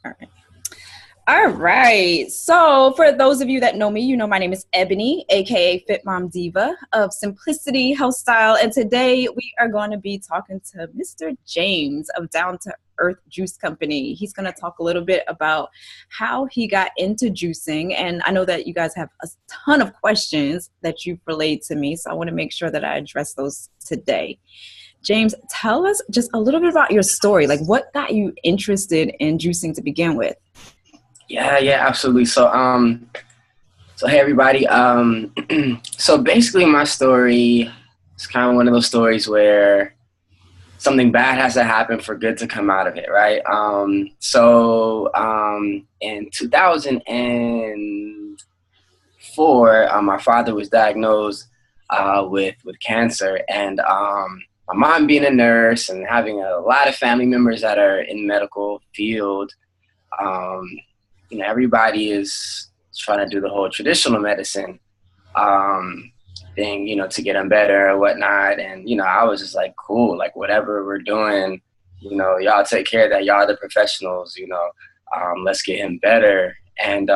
All right. All right. So for those of you that know me, you know my name is Ebonie, aka Fit Mom Diva of Simplicity Health Style. And today we are going to be talking to Mr. James of Down to Earth Juice Company. He's going to talk a little bit about how he got into juicing. And I know that you guys have a ton of questions that you've relayed to me. So I want to make sure that I address those today. James, tell us just a little bit about your story. Like, what got you interested in juicing to begin with? Yeah, absolutely. So hey everybody. So basically my story is kind of one of those stories where something bad has to happen for good to come out of it, right? In 2004, my father was diagnosed with cancer, and my mom being a nurse and having a lot of family members that are in the medical field. Um, Everybody is trying to do the whole traditional medicine thing, to get them better or whatnot. And, I was just like, cool, like whatever we're doing, y'all take care of that. Y'all are the professionals, let's get him better. And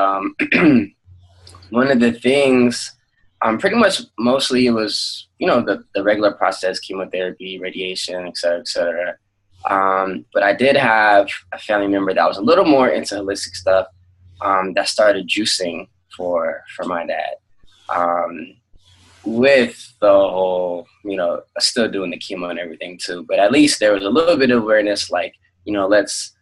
one of the things, pretty much mostly it was, the regular process, chemotherapy, radiation, et cetera, et cetera. But I did have a family member that was a little more into holistic stuff. That started juicing for my dad, with the whole, still doing the chemo and everything too. But at least there was a little bit of awareness, like, let's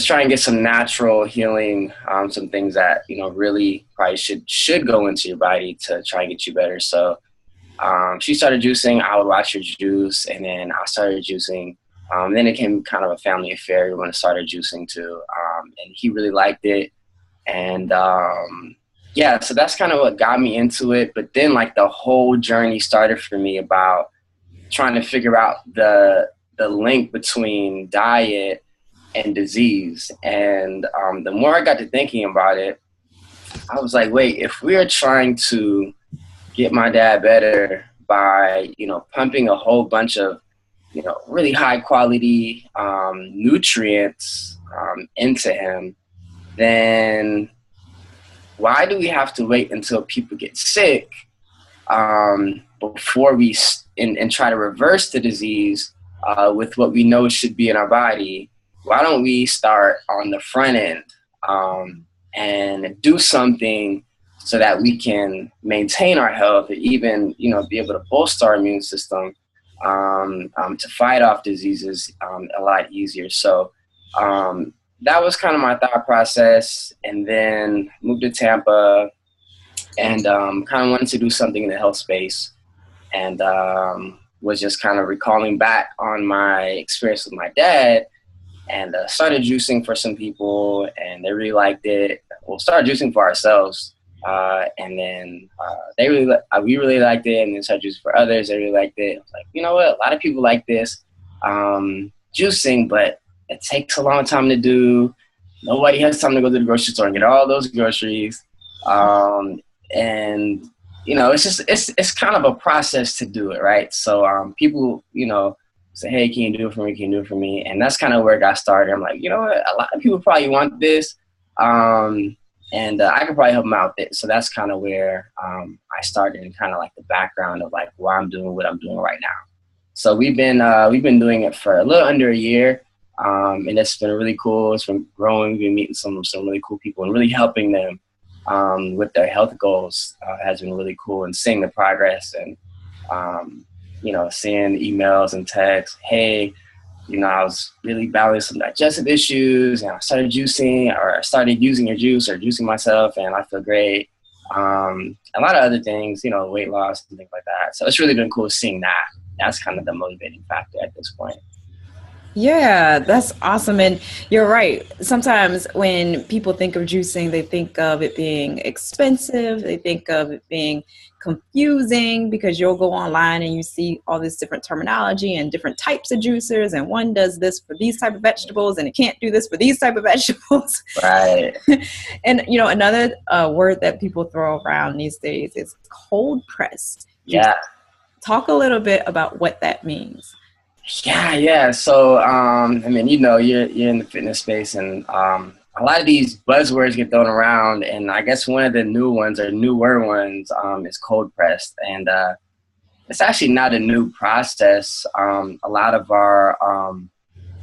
try and get some natural healing, some things that, really probably should go into your body to try and get you better. So she started juicing. I would watch her juice, and then I started juicing. Then it became kind of a family affair. Everyone started juicing too, and he really liked it. And so that's kind of what got me into it. But then like the whole journey started for me about trying to figure out the link between diet and disease. And the more I got to thinking about it, I was like, wait, if we are trying to get my dad better by, pumping a whole bunch of, really high quality nutrients into him, then why do we have to wait until people get sick before we and try to reverse the disease with what we know should be in our body? Why don't we start on the front end and do something so that we can maintain our health, or even be able to bolster our immune system to fight off diseases a lot easier. So that was kind of my thought process. And then moved to Tampa and kind of wanted to do something in the health space, and was just kind of recalling back on my experience with my dad, and started juicing for some people, and they really liked it. We'll start juicing for ourselves. And then we really liked it, and then started juicing for others. They really liked it. I was like, you know what? A lot of people like this juicing, but it takes a long time to do. Nobody has time to go to the grocery store and get all those groceries. And it's kind of a process to do it, right? So people, say, hey, can you do it for me? Can you do it for me? And that's kind of where it got started. I'm like, you know what? A lot of people probably want this. And I could probably help them out with it. So that's kind of where I started, and kind of like the background of like why I'm doing what I'm doing right now. So we've been doing it for a little under a year, and it's been really cool. It's been growing. We've been meeting some really cool people and really helping them with their health goals has been really cool. And seeing the progress, and seeing emails and texts. Hey, I was really battling some digestive issues, and I started juicing, or I started using your juice, or juicing myself, and I feel great. A lot of other things, weight loss and things like that. So it's really been cool seeing that. That's kind of the motivating factor at this point. Yeah, that's awesome. And you're right. Sometimes when people think of juicing, they think of it being expensive. They think of it being confusing, because you'll go online and you see all this different terminology and different types of juicers. And one does this for these type of vegetables, and it can't do this for these type of vegetables. Right. And, another word that people throw around these days is cold pressed. Yeah. Talk a little bit about what that means. Yeah. So, you're in the fitness space, and a lot of these buzzwords get thrown around, and I guess one of the new ones or newer ones is cold pressed, and it's actually not a new process. A lot of our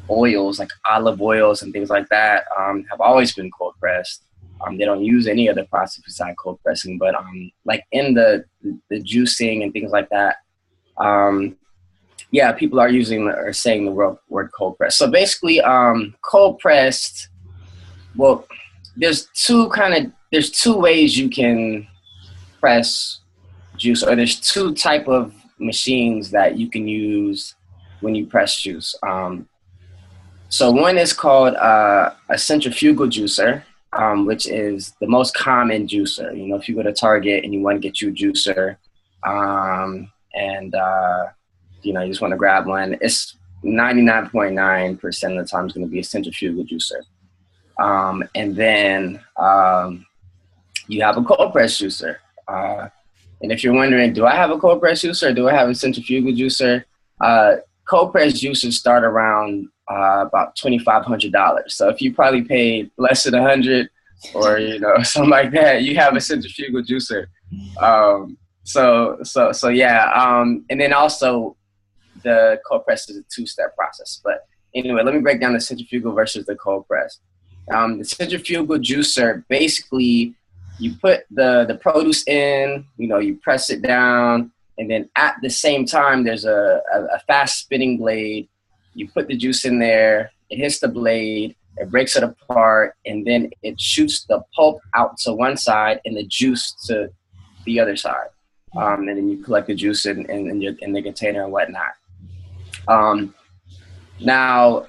oils, like olive oils and things like that, have always been cold pressed. They don't use any other process besides cold pressing, but like in the juicing and things like that, yeah, people are using or saying the word cold press. So basically, cold pressed. Well, there's two ways you can press juice, or there's two type of machines that you can use when you press juice. So one is called a centrifugal juicer, which is the most common juicer. You know, if you go to Target and you want to get you a juicer, you know, you just want to grab one, it's 99.9% of the time it's going to be a centrifugal juicer. And then you have a cold press juicer. And if you're wondering, do I have a cold press juicer or do I have a centrifugal juicer? Cold press juicers start around about $2,500. So if you probably paid less than $100 or, you know, something like that, you have a centrifugal juicer. So yeah. And then also the cold press is a two-step process. But anyway, let me break down the centrifugal versus the cold press. The centrifugal juicer, basically, you put the produce in, you know, you press it down, and then at the same time, there's a fast spinning blade. You put the juice in there, it hits the blade, it breaks it apart, and then it shoots the pulp out to one side and the juice to the other side. And then you collect the juice in the container and whatnot. Now,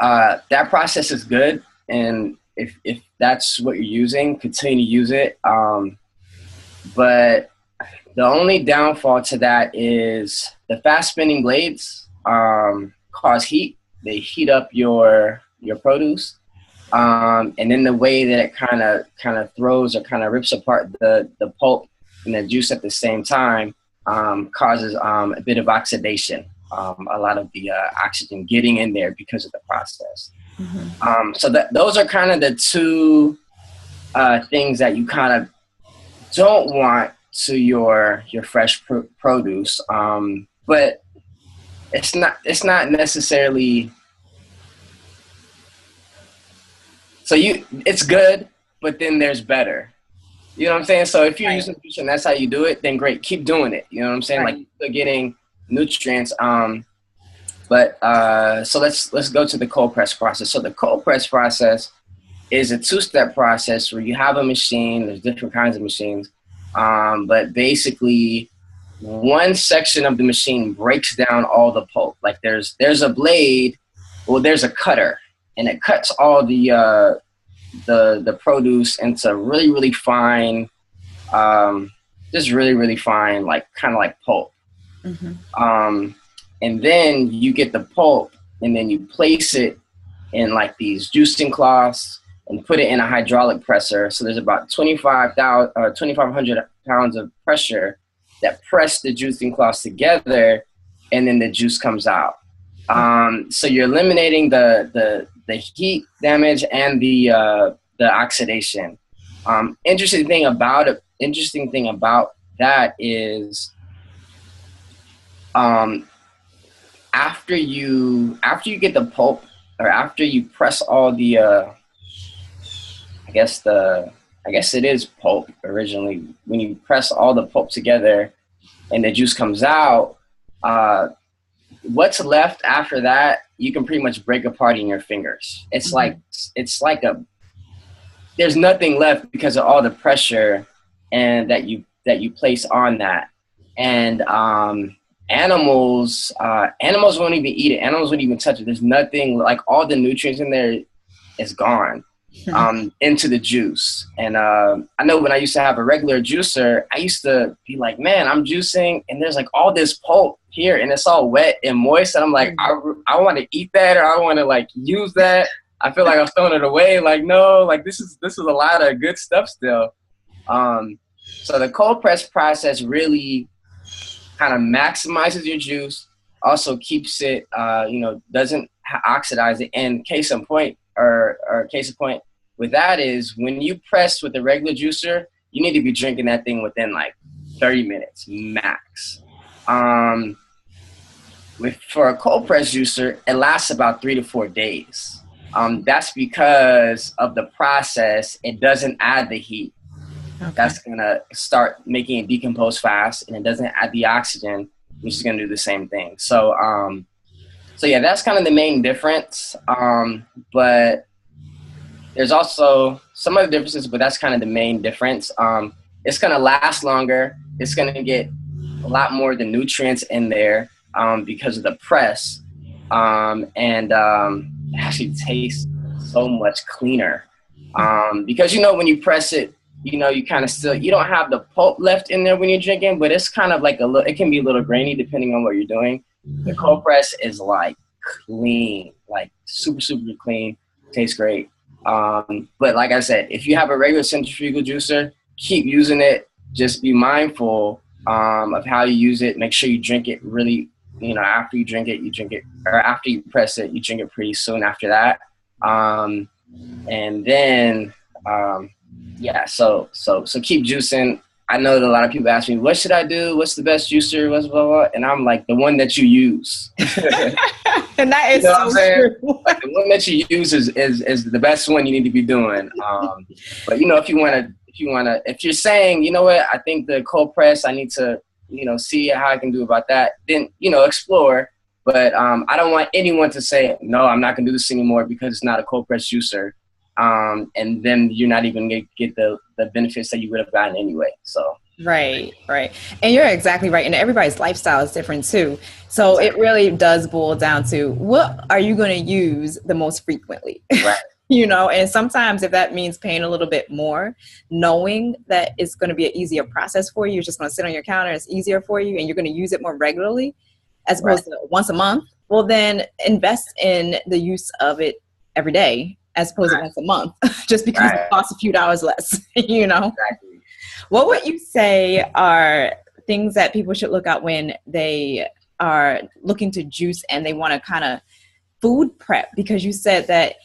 that process is good, and if that's what you're using, continue to use it. But the only downfall to that is the fast spinning blades cause heat. They heat up your produce. And then the way that it kind of throws or kind of rips apart the pulp and the juice at the same time causes a bit of oxidation. A lot of the oxygen getting in there because of the process. Mm-hmm. So those are kind of the two things that you kind of don't want to your fresh produce. But it's not necessarily. So it's good, but then there's better. You know what I'm saying? So if you're using juice and that's how you do it, then great, keep doing it. You know what I'm saying? Right. Like you're getting nutrients. So let's go to the cold press process. So the cold press process is a two-step process where you have a machine. There's different kinds of machines, but basically one section of the machine breaks down all the pulp. Like there's a blade, well, there's a cutter, and it cuts all the produce into really, really fine, just really, really fine, like kind of like pulp. Mm-hmm. And then you get the pulp, and then you place it in like these juicing cloths and put it in a hydraulic presser. So there's about 2,500 pounds of pressure that press the juicing cloths together, and then the juice comes out. So you're eliminating the heat damage and the oxidation. Interesting thing about that is after you get the pulp, or after you press all the I guess it is pulp originally, when you press all the pulp together and the juice comes out, what's left after that you can pretty much break apart in your fingers. It's mm-hmm. like there's nothing left because of all the pressure and that you place on that. And animals won't even eat it. Animals won't even touch it. There's nothing, like all the nutrients in there is gone into the juice. And I know when I used to have a regular juicer, I used to be like, man, I'm juicing and there's like all this pulp here and it's all wet and moist. And I'm like, I want to eat that, or I want to like use that. I feel like I'm throwing it away. Like, no, like this is a lot of good stuff still. So the cold press process really kind of maximizes your juice, also keeps it, doesn't oxidize it. And case in point, with that is when you press with a regular juicer, you need to be drinking that thing within like 30 minutes max. For a cold press juicer, it lasts about 3 to 4 days. That's because of the process. It doesn't add the heat. Okay. That's going to start making it decompose fast, and it doesn't add the oxygen, which is going to do the same thing. So yeah, that's kind of the main difference. But there's also some other differences, but that's kind of the main difference. It's going to last longer. It's going to get a lot more of the nutrients in there because of the press. And it actually tastes so much cleaner. Because, when you press it, you kind of still, you don't have the pulp left in there when you're drinking, but it's kind of like it can be a little grainy depending on what you're doing. The cold press is like clean, like super, super clean. Tastes great. But like I said, if you have a regular centrifugal juicer, keep using it. Just be mindful of how you use it. Make sure you drink it really, after you drink it, or after you press it, you drink it pretty soon after that. And then, so keep juicing. I know that a lot of people ask me, what should I do? What's the best juicer? What's blah, blah, blah? And I'm like, the one that you use. And that is so true. Like, the one that you use is the best one you need to be doing. But if you're saying, you know what, I think the cold press, I need to, see how I can do about that, then, explore. But I don't want anyone to say, no, I'm not going to do this anymore because it's not a cold press juicer. And then you're not even going to get the benefits that you would have gotten anyway. So. Right. And you're exactly right. And everybody's lifestyle is different too. So It really does boil down to what are you going to use the most frequently? Right. And sometimes if that means paying a little bit more, knowing that it's going to be an easier process for you, you're just going to sit on your counter, it's easier for you, and you're going to use it more regularly as opposed to once a month, well, then invest in the use of it every day as opposed to once a month, just because it costs a few dollars less, Exactly. What would you say are things that people should look at when they are looking to juice and they want to kind of food prep? Because you said that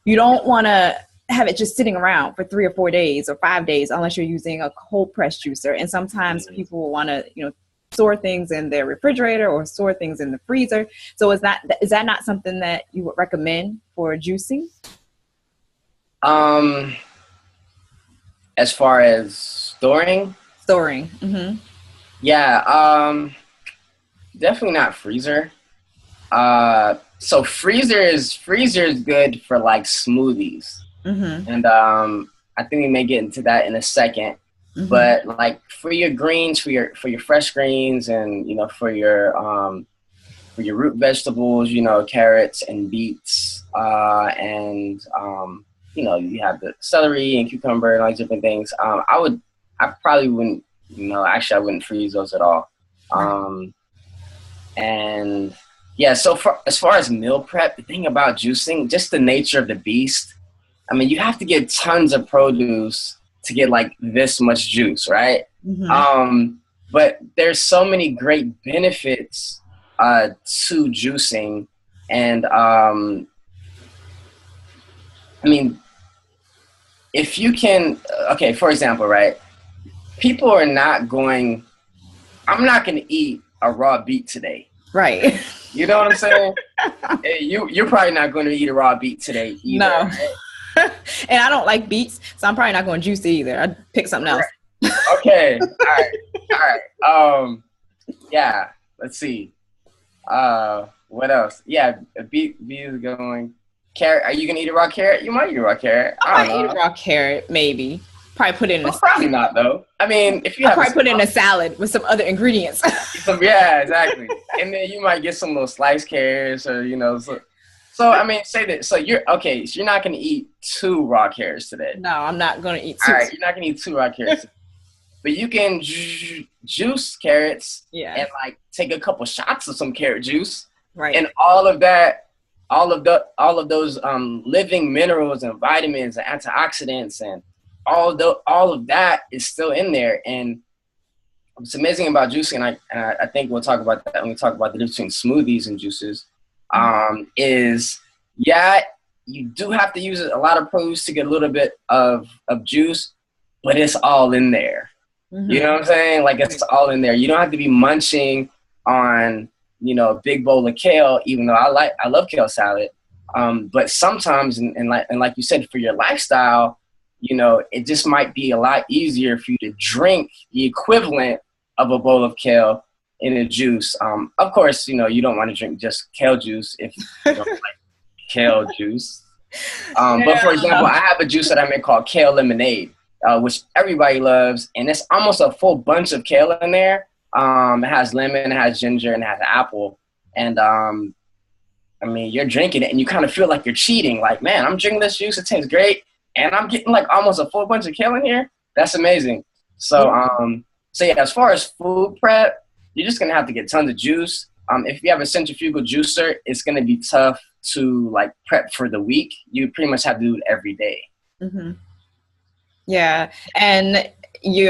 you don't want to have it just sitting around for 3 or 4 days or 5 days unless you're using a cold press juicer. And sometimes people will want to, store things in their refrigerator or store things in the freezer. So is that not something that you would recommend for juicing? As far as storing. Mm-hmm. Yeah. Definitely not freezer. So freezer is good for like smoothies. Mm-hmm. And I think we may get into that in a second. Mm-hmm. But like for your greens, for your fresh greens, and for your root vegetables, carrots and beets, and you have the celery and cucumber and all these different things. I probably wouldn't, actually I wouldn't freeze those at all. And yeah, so as far as meal prep, the thing about juicing, just the nature of the beast. I mean, you have to get tons of produce to get like this much juice, right? Mm-hmm. But there's so many great benefits to juicing, and I mean, if you can, okay, for example, right? People are not going. I'm not going to eat a raw beet today. Right. You know what I'm saying? You're probably not going to eat a raw beet today either. No. Right? And I don't like beets, so I'm probably not going to juice it either. I'd pick something else. Okay. All right. Yeah. Let's see. What else? Yeah. Beet is going. Carrot. Are you going to eat a raw carrot? You might eat a raw carrot. I might eat a raw carrot, maybe. Probably put it in a probably not though. I mean, if you I'll probably put it in a salad with some other ingredients. Yeah, exactly. And then you might get some little sliced carrots, or So I mean, say that. So you're okay. So you're not going to eat 2 raw carrots today. No, I'm not going to eat 2. All right, you're not going to eat 2 raw carrots, but you can juice carrots. Yeah. And like take a couple shots of some carrot juice. Right. And all of that, all of those living minerals and vitamins and antioxidants and all of that is still in there. And what's amazing about juicing, and I think we'll talk about that when we talk about the difference between smoothies and juices. Is you do have to use a lot of produce to get a little bit of juice, but it's all in there. You know what I'm saying? Like, it's all in there. You don't have to be munching on, a big bowl of kale, even though I love kale salad. But sometimes, and like you said, for your lifestyle, it just might be a lot easier for you to drink the equivalent of a bowl of kale in a juice. Of course, you don't want to drink just kale juice if you don't like kale juice. But for example, I have a juice that I make called kale lemonade, which everybody loves, and it's almost a full bunch of kale in there. It has lemon, it has ginger, and it has apple. And you're drinking it, and you kind of feel like you're cheating. Like, man, I'm drinking this juice, it tastes great, and I'm getting like almost a full bunch of kale in here. That's amazing. So, yeah, as far as food prep, you're just gonna have to get tons of juice. If you have a centrifugal juicer, it's gonna be tough to like prep for the week. You pretty much have to do it every day. Yeah, and you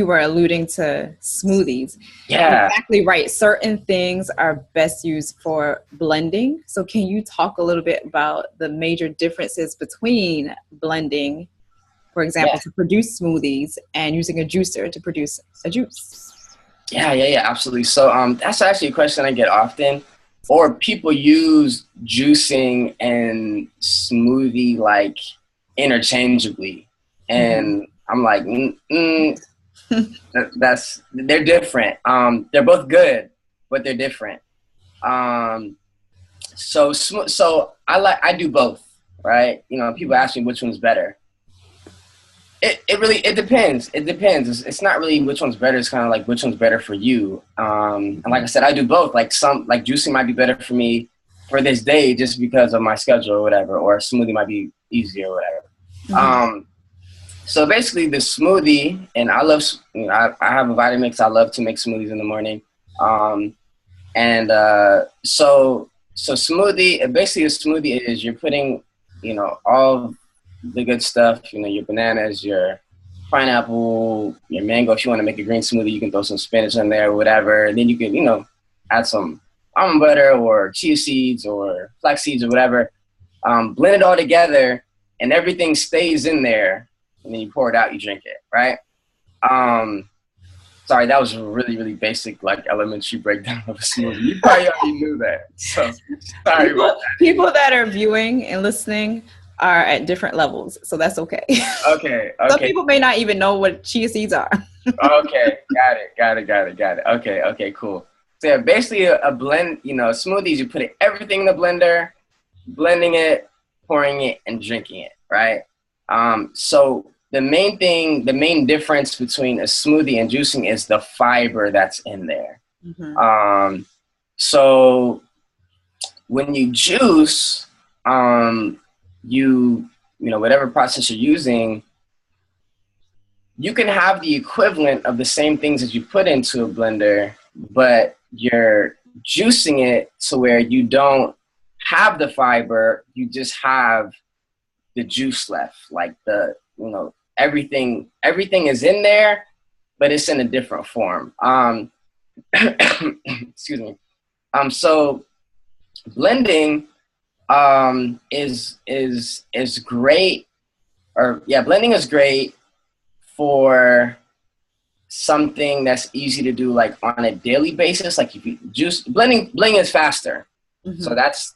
were alluding to smoothies. Yeah, exactly right. Certain things are best used for blending. So can you talk a little bit about the major differences between blending, for example, to produce smoothies, and using a juicer to produce a juice? Yeah, absolutely. So that's actually a question I get often. Or people use juicing and smoothie like interchangeably, and I'm like, they're different. They're both good, but they're different. So I do both, right? People ask me which one's better. It depends. It depends. It's not really which one's better. It's kind of like which one's better for you. And like I said, I do both. Like juicing might be better for me for this day just because of my schedule or whatever, or a smoothie might be easier or whatever. So basically the smoothie, and I love, I have a Vitamix. I love to make smoothies in the morning. So smoothie, basically a smoothie is you're putting, all the good stuff, your bananas, your pineapple, your mango. If you want to make a green smoothie, you can throw some spinach in there or whatever. And then you can, add some almond butter or chia seeds or flax seeds or whatever. Blend it all together and everything stays in there. And then you pour it out, you drink it, right? Sorry, that was a really, really basic, like, elementary breakdown of a smoothie. You probably already knew that. So sorry about that. People that are viewing and listening are at different levels, so that's okay. Okay. Some people may not even know what chia seeds are. Okay, got it. Okay, cool. So yeah, basically a blend, smoothies, you put everything in the blender, blending it, pouring it, and drinking it, right? So the main difference between a smoothie and juicing is the fiber that's in there. So when you juice, whatever process you're using, you can have the equivalent of the same things that you put into a blender, but you're juicing it to where you don't have the fiber, you just have the juice left. Like everything is in there, but it's in a different form. Excuse me. So blending is great, blending is great for something that's easy to do like on a daily basis. Like if you juice, blending is faster. So that's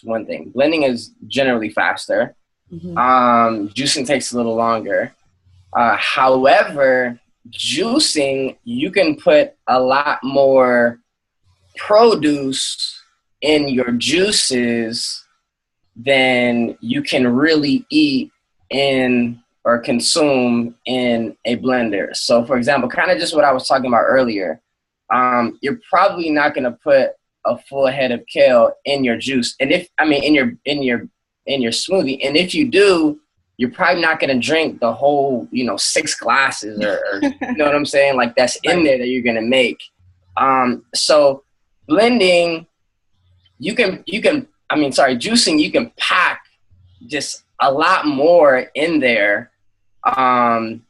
one thing. Blending is generally faster. Juicing takes a little longer. However, juicing, you can put a lot more produce in your juices than you can really eat in or consume in a blender. So for example, kind of just what I was talking about earlier, you're probably not going to put a full head of kale in your juice. And in your smoothie. And if you do, you're probably not going to drink the whole, 6 glasses or you know what I'm saying? Like that's in there that you're going to make. So blending, juicing, you can pack just a lot more in there, and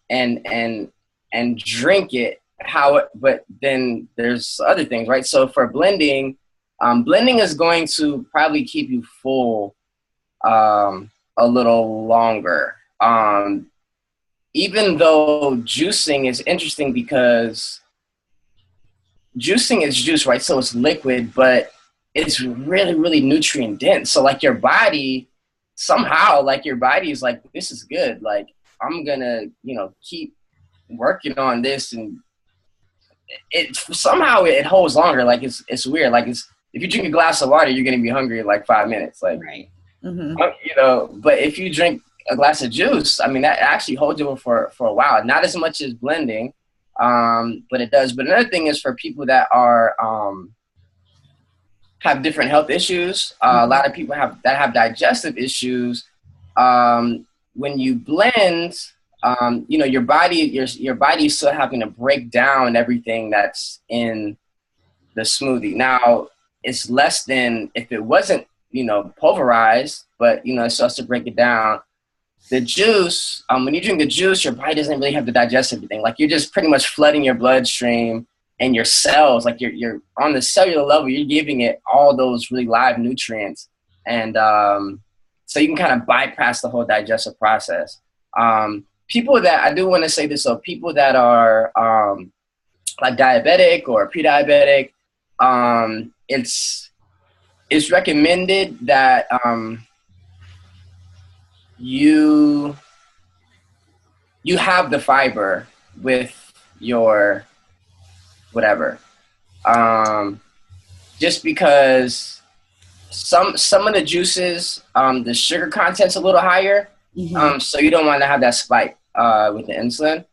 drink it but then there's other things, right? So for blending, blending is going to probably keep you full, a little longer. Even though juicing is interesting because juicing is juice, right? So it's liquid, but it's really, really nutrient dense. So like your body, somehow, like your body is like, this is good. Like I'm gonna, keep working on this, and it somehow it holds longer. Like it's weird. Like if you drink a glass of water, you're gonna be hungry in like 5 minutes. Like, right. Mm-hmm. But if you drink a glass of juice, I mean, that actually holds you for a while. Not as much as blending, but it does. But another thing is for people that are have different health issues. A lot of people have digestive issues. When you blend, your body is still having to break down everything that's in the smoothie. Now, it's less than if it wasn't, pulverized, but, it starts to break it down. The juice, when you drink the juice, your body doesn't really have to digest everything. Like you're just pretty much flooding your bloodstream and your cells, like you're on the cellular level, you're giving it all those really live nutrients. And so you can kind of bypass the whole digestive process. People that, I do want to say this, so people that are like diabetic or pre-diabetic, it's recommended that you have the fiber with your whatever, just because some of the juices, the sugar content's a little higher, so you don't want to have that spike with the insulin.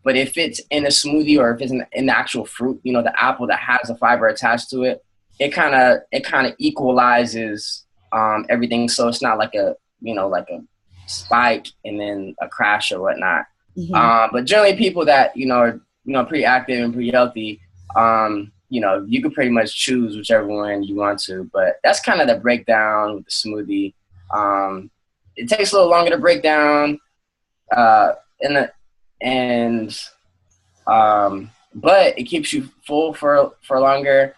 But if it's in a smoothie or if it's in the actual fruit, the apple that has the fiber attached to it, it kind of equalizes everything, so it's not like a spike and then a crash or whatnot. But generally, people that are pretty active and pretty healthy, you could pretty much choose whichever one you want to. But that's kind of the breakdown with the smoothie. It takes a little longer to break down, but it keeps you full for longer.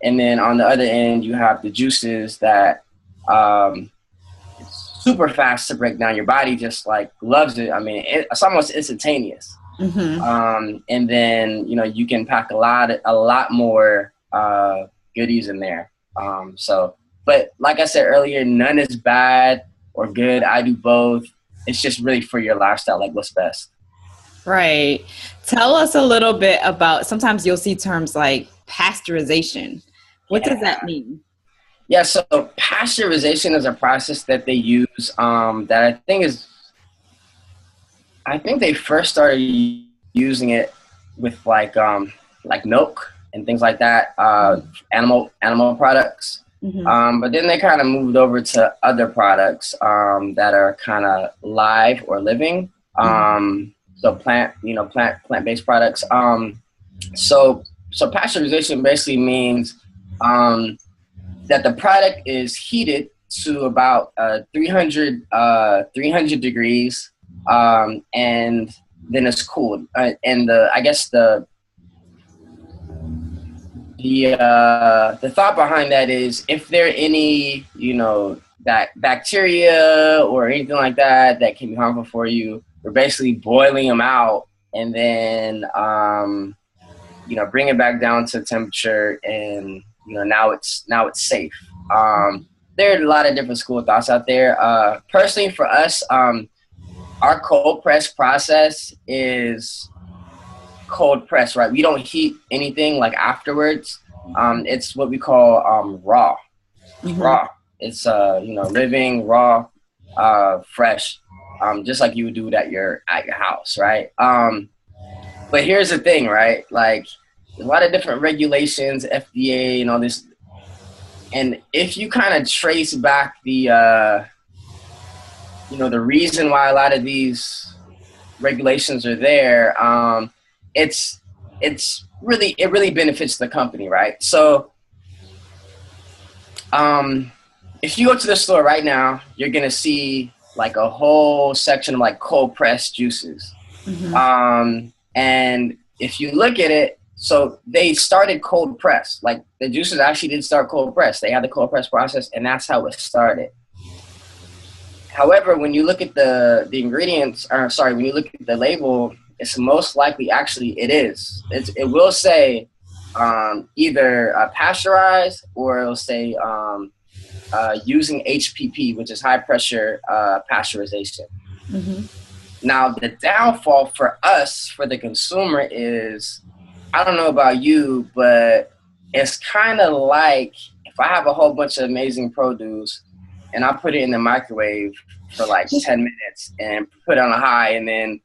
And then on the other end, you have the juices that it's super fast to break down. Your body just like loves it. I mean, it's almost instantaneous. And then you can pack a lot more goodies in there. But like I said earlier, none is bad or good. I do both. It's just really for your lifestyle, like what's best. Right. Tell us a little bit about, sometimes you'll see terms like pasteurization. What does that mean? Yeah, so pasteurization is a process that they use that I think they first started using it with like milk and things like that, animal products. But then they kind of moved over to other products that are kind of live or living. So plant-based products. So pasteurization basically means that the product is heated to about 300 degrees, and then it's cooled. And the thought behind that is if there are any that bacteria or anything like that can be harmful for you, we're basically boiling them out and then bring it back down to temperature, and now it's safe. There are a lot of different school of thoughts out there. Personally, for us, our cold press process is cold press, right? We don't heat anything like afterwards. It's what we call raw. Raw. It's living, raw, fresh, just like you would do it at your house, right? But here's the thing, right? Like a lot of different regulations, FDA and all this. And if you kind of trace back the the reason why a lot of these regulations are there, it really benefits the company, right? So if you go to the store right now, you're gonna see like a whole section of like cold pressed juices. And if you look at it, so they started cold press. Like the juices actually did start cold press. They had the cold press process, and that's how it started. However, when you look at the ingredients, or sorry, when you look at the label, it's most likely actually it will say either pasteurized, or it'll say using HPP, which is high pressure pasteurization. Mm-hmm. Now, the downfall for us, for the consumer, is, I don't know about you, but it's kind of like if I have a whole bunch of amazing produce and I put it in the microwave for like 10 minutes and put it on a high, and then,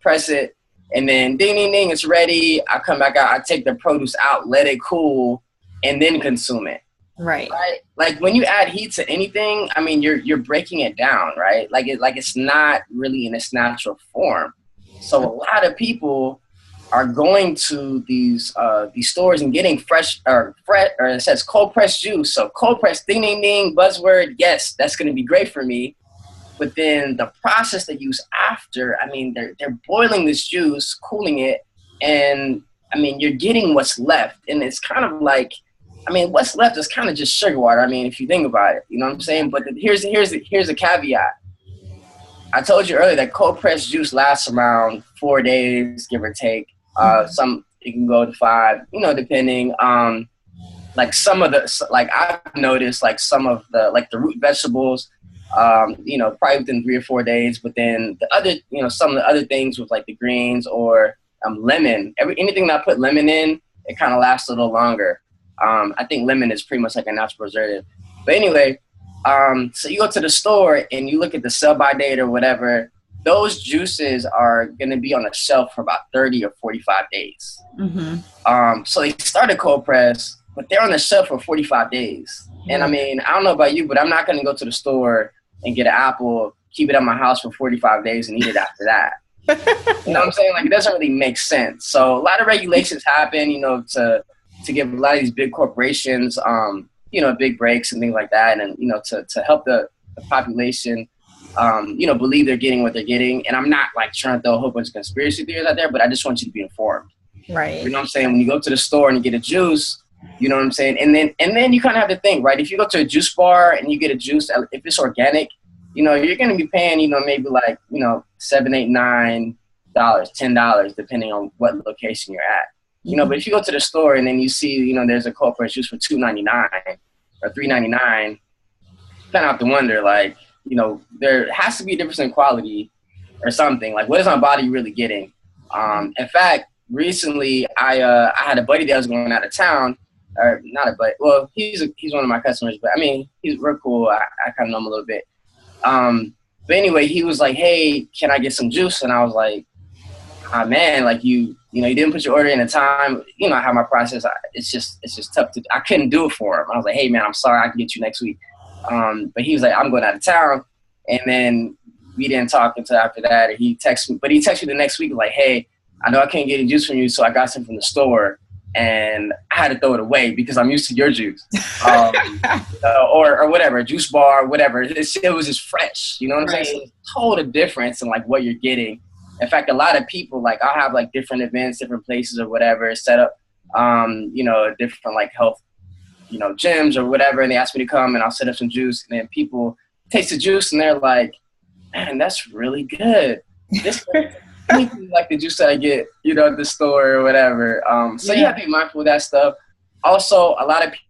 press it, and then ding, ding, ding, it's ready. I come back out, I take the produce out, let it cool, and then consume it. Right. Like when you add heat to anything, I mean, you're breaking it down, right? Like it's not really in its natural form. So a lot of people are going to these stores and getting or it says cold pressed juice. So cold pressed, ding, ding, ding, buzzword. Yes, that's going to be great for me. But then the process they use after, I mean, they're boiling this juice, cooling it, and I mean, you're getting what's left, and it's kind of like, I mean, what's left is kind of just sugar water. I mean, if you think about it, you know what I'm saying? But here's a caveat. I told you earlier that cold pressed juice lasts around 4 days, give or take. Some it can go to 5, depending. Like some of the, like I've noticed, like some of the root vegetables, probably within 3 or 4 days. But then the other, some of the other things with like the greens or lemon, anything that I put lemon in, it kind of lasts a little longer. I think lemon is pretty much like a natural preservative. But anyway, so you go to the store and you look at the sell-by date or whatever, those juices are going to be on the shelf for about 30 or 45 days. Mm-hmm. So they started cold press, but they're on the shelf for 45 days. Mm-hmm. And I mean, I don't know about you, but I'm not going to go to the store and get an apple, keep it at my house for 45 days and eat it after that. You know what I'm saying? Like, it doesn't really make sense. So a lot of regulations happen, to give a lot of these big corporations, big breaks and things like that. And, to help the population, believe they're getting what they're getting. And I'm not like trying to throw a whole bunch of conspiracy theories out there, but I just want you to be informed. Right. You know what I'm saying? When you go to the store and you get a juice, you know what I'm saying? And then you kind of have to think, right? If you go to a juice bar and you get a juice, if it's organic, you're going to be paying, maybe like, $7, $8, $9, $10, depending on what location you're at. But if you go to the store and then you see, there's a cold pressed juice for $2.99 or $3.99, kind of have to wonder, like, there has to be a difference in quality or something. Like, what is my body really getting? In fact, recently I had a buddy that was going out of town, or not a buddy. Well, he's one of my customers, but I mean, he's real cool. I kind of know him a little bit. But anyway, he was like, "Hey, can I get some juice?" And I was like, man, like you didn't put your order in in time. I have my process. It's just tough I couldn't do it for him. I was like, hey man, I'm sorry, I can get you next week. But he was like, I'm going out of town. And then we didn't talk until after that. And he texted me the next week like, hey, I know I can't get any juice from you. So I got some from the store and I had to throw it away because I'm used to your juice. Or whatever, a juice bar, whatever. It was just fresh. You know what I'm saying? So it's a total difference in like what you're getting. In fact, a lot of people, like, I'll have like different events, different places or whatever set up, different like health, gyms or whatever. And they ask me to come and I'll set up some juice, and then people taste the juice and they're like, man, that's really good. This is like the juice that I get, at the store or whatever. So you have to be mindful of that stuff. Also, a lot of people,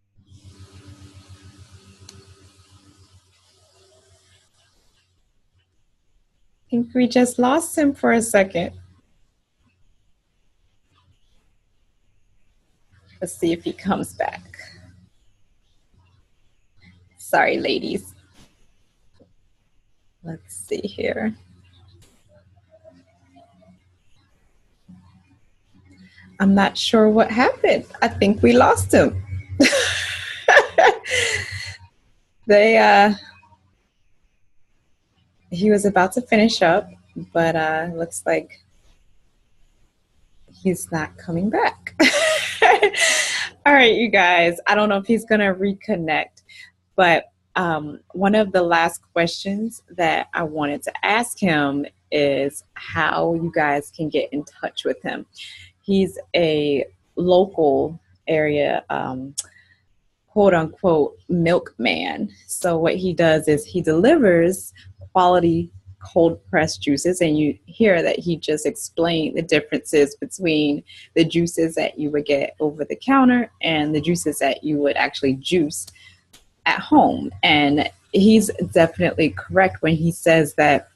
I think we just lost him for a second. Let's see if he comes back. Sorry, ladies. Let's see here. I'm not sure what happened. I think we lost him. He was about to finish up, but looks like he's not coming back. All right, you guys, I don't know if he's going to reconnect, but one of the last questions that I wanted to ask him is how you guys can get in touch with him. He's a local area, quote unquote, milkman. So what he does is he delivers quality cold pressed juices, and you hear that he just explained the differences between the juices that you would get over the counter and the juices that you would actually juice at home. And he's definitely correct when he says that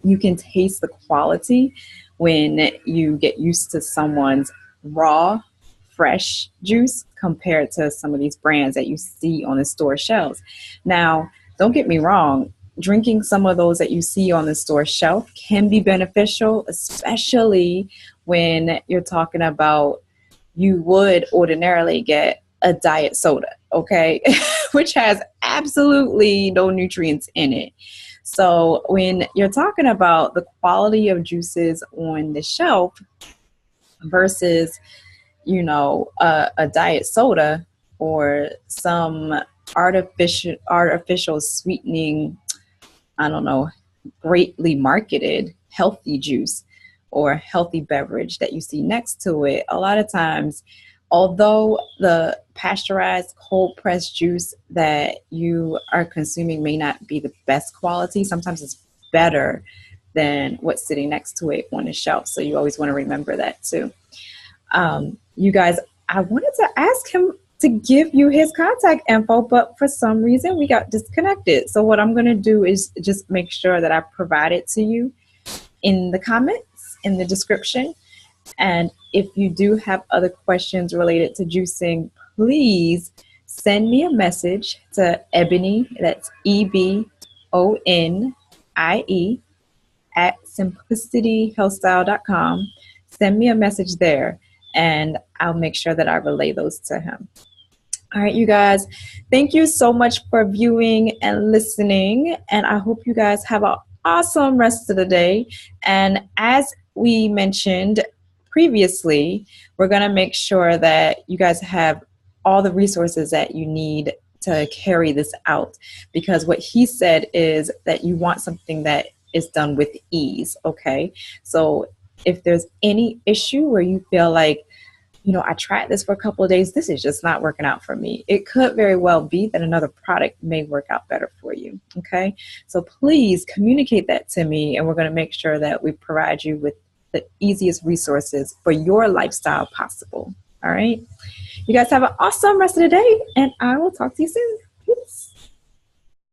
you can taste the quality when you get used to someone's raw, fresh juice compared to some of these brands that you see on the store shelves. Now, don't get me wrong, drinking some of those that you see on the store shelf can be beneficial, especially when you're talking about you would ordinarily get a diet soda, okay, which has absolutely no nutrients in it. So when you're talking about the quality of juices on the shelf versus, a diet soda or some artificial sweetening, I don't know, greatly marketed healthy juice or healthy beverage that you see next to it, a lot of times, although the pasteurized cold pressed juice that you are consuming may not be the best quality, sometimes it's better than what's sitting next to it on the shelf. So you always want to remember that too. You guys, I wanted to ask him to give you his contact info, but for some reason we got disconnected. So what I'm going to do is just make sure that I provide it to you in the comments, in the description. And if you do have other questions related to juicing, please send me a message to Ebonie, that's Ebonie, at simplicityhealthstyle.com. Send me a message there, and I'll make sure that I relay those to him. All right, you guys, thank you so much for viewing and listening, and I hope you guys have an awesome rest of the day. And as we mentioned previously, we're going to make sure that you guys have all the resources that you need to carry this out, because what he said is that you want something that is done with ease, okay? So if there's any issue where you feel like, I tried this for a couple of days, this is just not working out for me, it could very well be that another product may work out better for you, okay? So please communicate that to me, and we're going to make sure that we provide you with the easiest resources for your lifestyle possible, all right? You guys have an awesome rest of the day, and I will talk to you soon.